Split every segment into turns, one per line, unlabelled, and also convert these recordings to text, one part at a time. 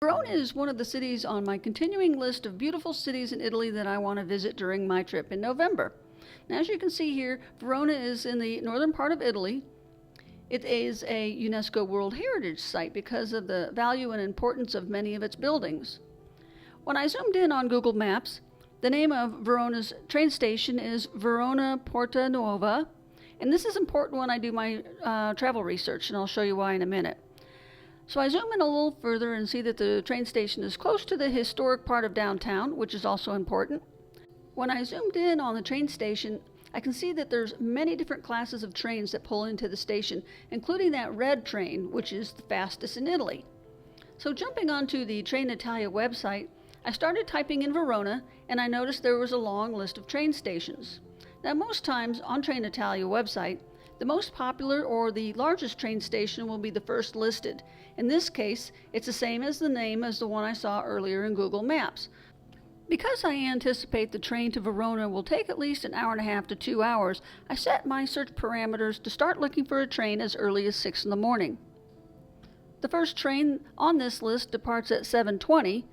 Verona is one of the cities on my continuing list of beautiful cities in Italy that I want to visit during my trip in November. Now, as you can see here, Verona is in the northern part of Italy. It is a UNESCO World Heritage Site because of the value and importance of many of its buildings. When I zoomed in on Google Maps, the name of Verona's train station is Verona Porta Nuova, and this is important when I do my travel research, and I'll show you why in a minute. So I zoom in a little further and see that the train station is close to the historic part of downtown, which is also important. When I zoomed in on the train station, I can see that there's many different classes of trains that pull into the station, including that red train, which is the fastest in Italy. So jumping onto the Trenitalia website, I started typing in Verona, and I noticed there was a long list of train stations. Now, most times on Trenitalia website, the most popular or the largest train station will be the first listed. In this case, it's the same as the name as the one I saw earlier in Google Maps. Because I anticipate the train to Verona will take at least an hour and a half to 2 hours, I set my search parameters to start looking for a train as early as 6 in the morning. The first train on this list departs at 7:20,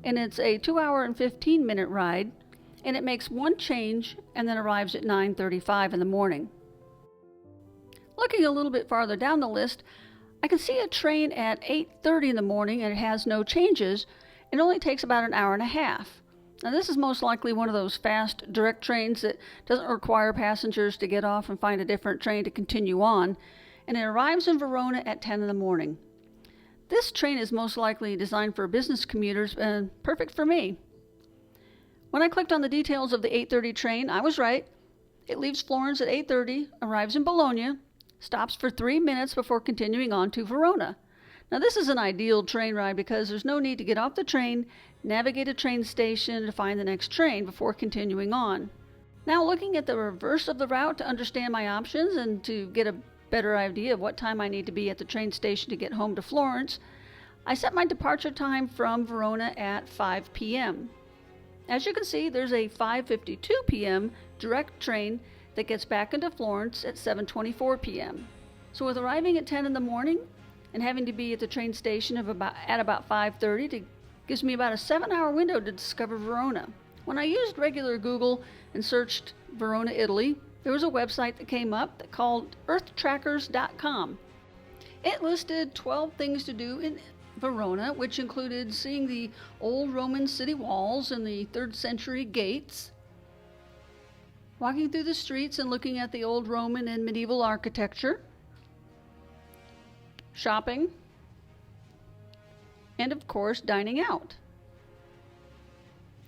and it's a 2-hour and 15-minute ride, and it makes one change and then arrives at 9:35 in the morning. Looking a little bit farther down the list, I can see a train at 8:30 in the morning, and it has no changes. It only takes about an hour and a half. Now, this is most likely one of those fast direct trains that doesn't require passengers to get off and find a different train to continue on, and it arrives in Verona at 10 in the morning. This train is most likely designed for business commuters and perfect for me. When I clicked on the details of the 8:30 train, I was right. It leaves Florence at 8:30, arrives in Bologna, stops for 3 minutes before continuing on to Verona. Now, this is an ideal train ride because there's no need to get off the train, navigate a train station to find the next train before continuing on. Now, looking at the reverse of the route to understand my options and to get a better idea of what time I need to be at the train station to get home to Florence, I set my departure time from Verona at 5 p.m. As you can see, there's a 5:52 p.m. direct train that gets back into Florence at 7:24 p.m. So with arriving at 10 in the morning and having to be at the train station at about 5:30, it gives me about a 7-hour window to discover Verona. When I used regular Google and searched Verona, Italy, there was a website that came up that called earthtrackers.com. It listed 12 things to do in Verona, which included seeing the old Roman city walls and the 3rd century gates, walking through the streets and looking at the old Roman and medieval architecture, shopping, and of course, dining out.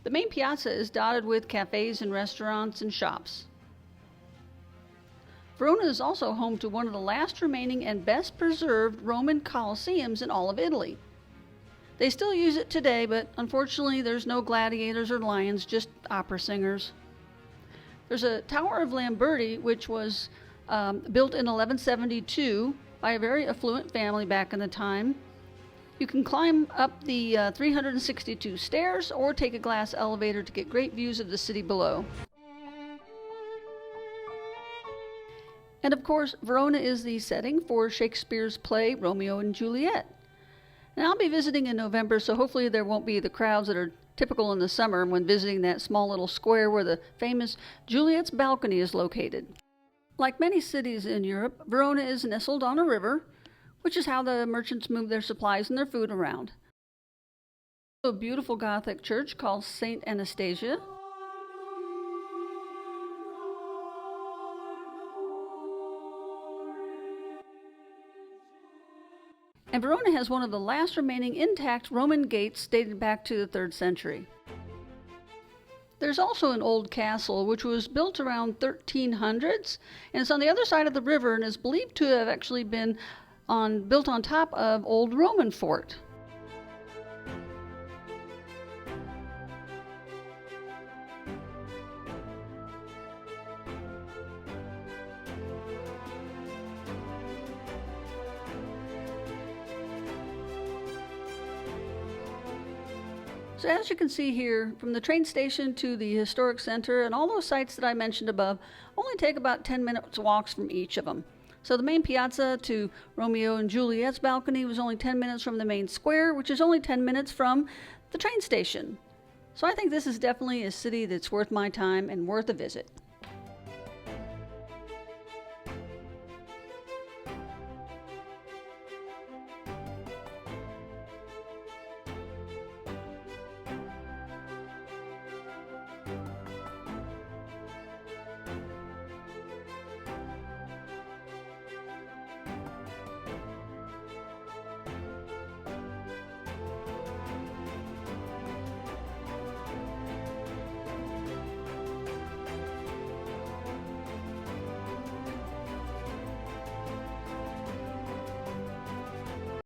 The main piazza is dotted with cafes and restaurants and shops. Verona is also home to one of the last remaining and best preserved Roman Colosseums in all of Italy. They still use it today, but unfortunately there's no gladiators or lions, just opera singers. There's a Tower of Lamberti, which was built in 1172 by a very affluent family back in the time. You can climb up the 362 stairs or take a glass elevator to get great views of the city below. And of course, Verona is the setting for Shakespeare's play Romeo and Juliet. And I'll be visiting in November, so hopefully there won't be the crowds that are typical in the summer when visiting that small little square where the famous Juliet's balcony is located. Like many cities in Europe, Verona is nestled on a river, which is how the merchants move their supplies and their food around. A beautiful Gothic church called St. Anastasia. And Verona has one of the last remaining intact Roman gates dating back to the 3rd century. There's also an old castle which was built around 1300s, and it's on the other side of the river and is believed to have actually been built on top of old Roman fort. So as you can see here, from the train station to the historic center and all those sites that I mentioned above only take about 10 minutes walks from each of them. So the main piazza to Romeo and Juliet's balcony was only 10 minutes from the main square, which is only 10 minutes from the train station. So I think this is definitely a city that's worth my time and worth a visit.